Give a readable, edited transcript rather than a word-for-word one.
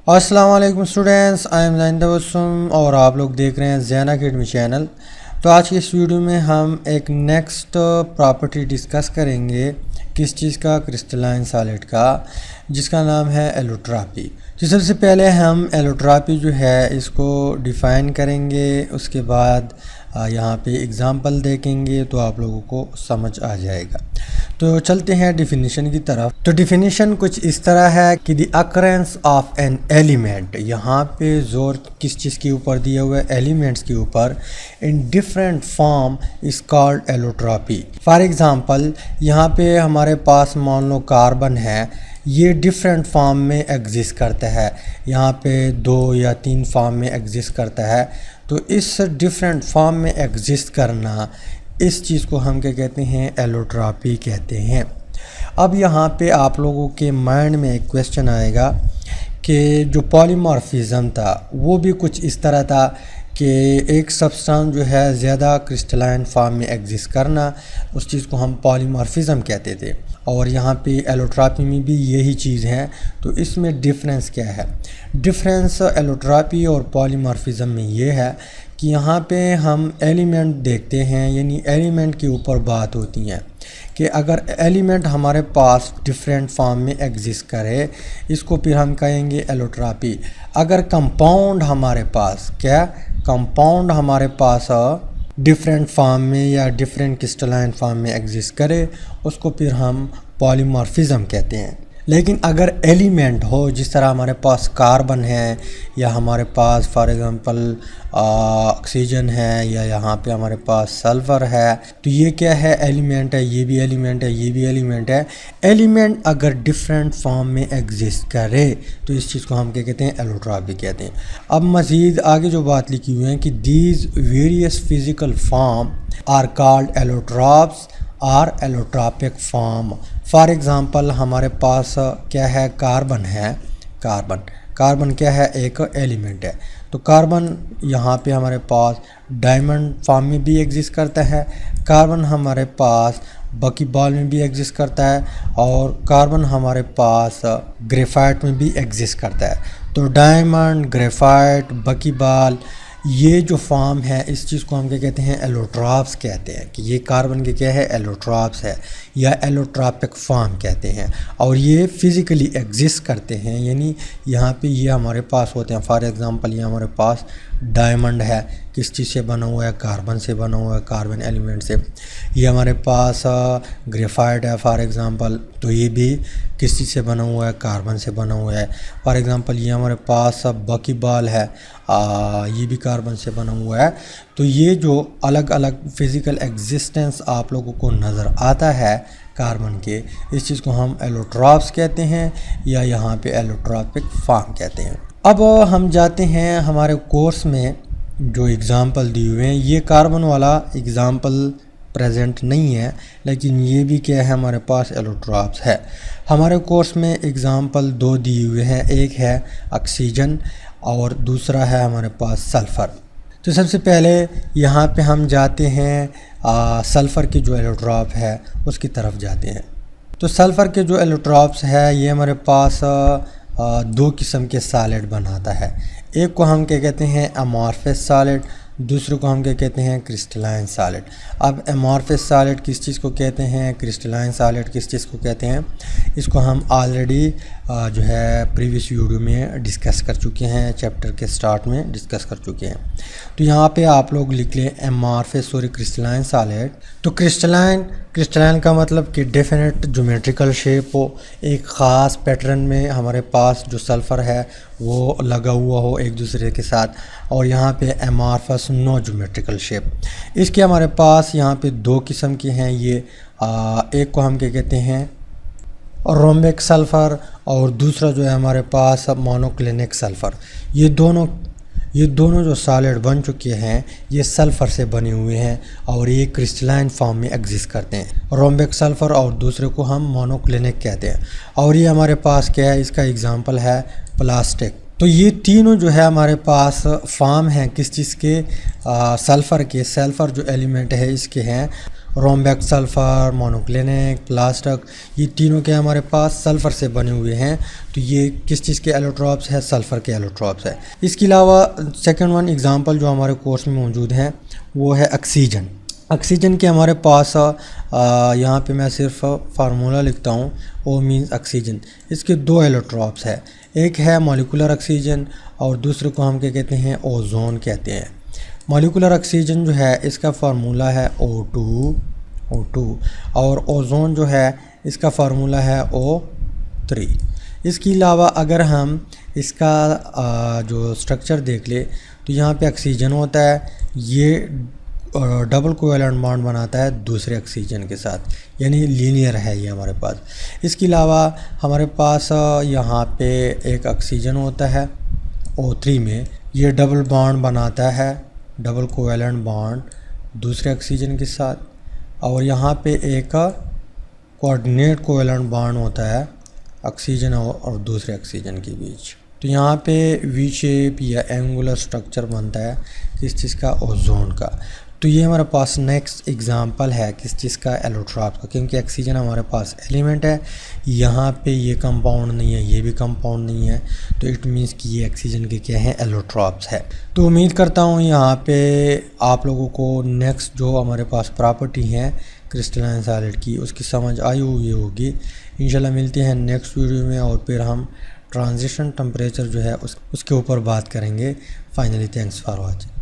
अस्सलाम वालेकुम students, I am ज़ैन तबस्सुम और आप लोग देख रहे हैं ज़ैन अकेडमी चैनल। तो आज की इस वीडियो में हम एक नेक्स्ट प्रॉपर्टी डिस्कस करेंगे किस चीज़ का, क्रिस्टलाइन सॉलिड का, जिसका नाम है एलोट्रॉपी। तो सबसे पहले हम एलोट्रॉपी जो है इसको डिफ़ाइन करेंगे, उसके बाद यहाँ पे एग्ज़ाम्पल देखेंगे तो आप लोगों को समझ आ जाएगा। तो चलते हैं डिफिनीशन की तरफ। तो डिफिनीशन कुछ इस तरह है कि the occurrence of an element, यहाँ पे जोर किस चीज़ के ऊपर दिया हुआ है, एलिमेंट्स के ऊपर, in different form is called allotropy. For example यहाँ पे हमारे पास मान लो कार्बन है, ये डिफरेंट फॉर्म में एग्जिस्ट करता है, यहाँ पे 2 या 3 फॉर्म में एग्जिस्ट करता है। तो इस डिफरेंट फॉर्म में एग्जिस्ट करना, इस चीज़ को हम क्या कहते हैं, एलोट्रॉपी कहते हैं। अब यहाँ पे आप लोगों के माइंड में एक क्वेश्चन आएगा कि जो पॉलीमॉर्फिज्म था वो भी कुछ इस तरह था कि एक सब्सटेंस जो है ज़्यादा क्रिस्टलाइन फॉर्म में एग्जिस्ट करना, उस चीज़ को हम पॉलीमॉर्फिज्म कहते थे। और यहाँ पे एलोट्रॉपी में भी यही चीज़ है। तो इसमें डिफरेंस क्या है? डिफरेंस एलोट्रॉपी और पॉलीमॉर्फिज्म में ये है कि यहाँ पे हम एलिमेंट देखते हैं, यानी एलिमेंट के ऊपर बात होती है कि अगर एलिमेंट हमारे पास डिफरेंट फॉर्म में एग्जिस्ट करे, इसको फिर हम कहेंगे एलोट्रॉपी। अगर कंपाउंड हमारे पास कंपाउंड हमारे पास डिफरेंट फॉर्म में या डिफरेंट क्रिस्टलाइन फॉर्म में एग्जिस्ट करे, उसको फिर हम पॉलीमॉर्फिज्म कहते हैं। लेकिन अगर एलिमेंट हो, जिस तरह हमारे पास कार्बन है या हमारे पास फॉर एग्जांपल ऑक्सीजन है या यहाँ पे हमारे पास सल्फ़र है, तो ये क्या है, एलिमेंट है, ये भी एलिमेंट है, ये भी एलिमेंट है। एलिमेंट अगर डिफरेंट फॉर्म में एग्जिस्ट करे तो इस चीज़ को हम क्या कहते हैं, एलोट्रॉपी कहते हैं। अब मज़ीद आगे जो बात लिखी हुई है कि these various physical form are called allotropes or allotropic form. For example हमारे पास क्या है, कार्बन है। कार्बन क्या है, एक एलिमेंट है। तो कार्बन यहाँ पे हमारे पास डायमंड फॉर्म में भी एग्जिस्ट करता है, कार्बन हमारे पास बकीबॉल में भी एग्जिस्ट करता है, और कार्बन हमारे पास ग्रेफाइट में भी एग्जिस्ट करता है। तो डायमंड, ग्रेफाइट, बकीबॉल, ये जो फॉर्म है, इस चीज़ को हम क्या कहते हैं, एलोट्रॉप्स कहते हैं। कि ये कार्बन के क्या है, एलोट्रॉप्स है या एलोट्रॉपिक फॉर्म कहते हैं। और ये फिज़िकली एग्जिस्ट करते हैं, यानी यहाँ पे ये हमारे पास होते हैं। फॉर एग्ज़ाम्पल ये हमारे पास डायमंड है, किस चीज़ से बना हुआ है, कार्बन से बना हुआ है, कार्बन एलिमेंट से। ये हमारे पास ग्रेफाइट है फॉर एग्ज़ाम्पल, तो ये भी किस चीज़ से बना हुआ है, कार्बन से बना हुआ है। फॉर एग्ज़ाम्पल ये हमारे पास बकीबॉल है, ये भी कार्बन से बना हुआ है। तो ये जो अलग अलग फिज़िकल एग्जिस्टेंस आप लोगों को नज़र आता है कार्बन के, इस चीज़ को हम एलोट्रॉप्स कहते हैं या यहाँ पे एलोट्रॉपिक फॉर्म कहते हैं। अब हम जाते हैं हमारे कोर्स में जो एग्ज़ाम्पल दिए हुए हैं, ये कार्बन वाला एग्ज़ाम्पल प्रेजेंट नहीं है, लेकिन ये भी क्या है, हमारे पास एलोट्रॉप्स है। हमारे कोर्स में एग्ज़ाम्पल 2 दिए हुए हैं, एक है ऑक्सीजन और दूसरा है हमारे पास सल्फ़र। तो सबसे पहले यहाँ पे हम जाते हैं सल्फ़र की जो एलोट्रॉप है उसकी तरफ जाते हैं। तो सल्फ़र के जो एलोट्रॉप्स है, ये हमारे पास 2 किस्म के सॉलिड बनाता है। एक को हम क्या कहते हैं, अमॉर्फस सॉलिड, दूसरे को हम क्या कहते हैं, क्रिस्टलाइन सॉलिड। अब अमॉर्फस सॉलिड किस चीज़ को कहते हैं, क्रिस्टलाइन सॉलिड किस चीज़ को कहते हैं, इसको हम ऑलरेडी जो है प्रीवियस वीडियो में डिस्कस कर चुके हैं, चैप्टर के स्टार्ट में डिस्कस कर चुके हैं। तो यहाँ पे आप लोग लिख लें अमॉर्फस और क्रिस्टलाइन सॉलिड। तो क्रिस्टलाइन का मतलब कि डेफिनेट ज्योमेट्रिकल शेप हो, एक ख़ास पैटर्न में हमारे पास जो सल्फ़र है वो लगा हुआ हो एक दूसरे के साथ, और यहाँ पे अमॉर्फस नो ज्योमेट्रिकल शेप। इसके हमारे पास यहाँ पे 2 किस्म के हैं। ये एक को हम क्या कहते हैं, रोम्बिक सल्फ़र, और दूसरा जो है हमारे पास मोनोक्लिनिक सल्फ़र। ये दोनों जो सॉलिड बन चुके हैं, ये सल्फ़र से बने हुए हैं और ये क्रिस्टलाइन फॉर्म में एग्जिस्ट करते हैं, रोम्बिक सल्फ़र, और दूसरे को हम मोनोक्लिनिक कहते हैं। और ये हमारे पास क्या है, इसका एग्जांपल है प्लास्टिक। तो ये तीनों जो है हमारे पास फॉर्म हैं किस चीज़ के, सल्फ़र के। सल्फ़र जो एलिमेंट है इसके हैं, रोम्बेक सल्फ़र, मोनोक्लिनिक, प्लास्टिक, ये तीनों के हमारे पास सल्फ़र से बने हुए हैं। तो ये किस चीज़ के एलोट्रॉप्स है? सल्फ़र के एलोट्रॉप्स है। इसके अलावा सेकंड वन एग्जांपल जो हमारे कोर्स में मौजूद है वो है ऑक्सीजन। ऑक्सीजन के हमारे पास यहाँ पे मैं सिर्फ फार्मूला लिखता हूँ, ओ मीन्स ऑक्सीजन। इसके दो एलोट्रॉप्स है, एक है मॉलिक्यूलर ऑक्सीजन और दूसरे को हम क्या कहते हैं? ओजोन कहते हैं। मॉलिक्यूलर ऑक्सीजन जो है इसका फार्मूला है O2 और ओजोन जो है इसका फार्मूला है O3। इसके अलावा अगर हम इसका जो स्ट्रक्चर देख ले तो यहाँ पे ऑक्सीजन होता है, ये डबल कोवेलेंट बॉन्ड बनाता है दूसरे ऑक्सीजन के साथ, यानी लीनियर है ये हमारे पास। इसके अलावा हमारे पास यहाँ पे एक ऑक्सीजन होता है O3 में, ये डबल बॉन्ड बनाता है, डबल कोवेलेंट बॉन्ड दूसरे ऑक्सीजन के साथ, और यहाँ पे एक कोऑर्डिनेट कोवेलेंट बॉन्ड होता है ऑक्सीजन और दूसरे ऑक्सीजन के बीच। तो यहाँ पे वी शेप या एंगुलर स्ट्रक्चर बनता है किस चीज़ का? ओजोन का। तो ये हमारे पास नेक्स्ट एग्जांपल है किस चीज़ का? एलोट्रॉप का, क्योंकि ऑक्सीजन हमारे पास एलिमेंट है, यहाँ पे ये कंपाउंड नहीं है, ये भी कंपाउंड नहीं है, तो इट मीन्स कि ये ऑक्सीजन के क्या हैं? एलोट्रॉप्स है। तो उम्मीद करता हूँ यहाँ पे आप लोगों को नेक्स्ट जो हमारे पास प्रॉपर्टी हैं क्रिस्टलाइन सॉलिड की उसकी समझ आई हुई होगी। इंशाल्लाह मिलते हैं नेक्स्ट वीडियो में और फिर हम ट्रांजिशन टेम्परेचर जो है उसके ऊपर बात करेंगे। Finally thanks for watching.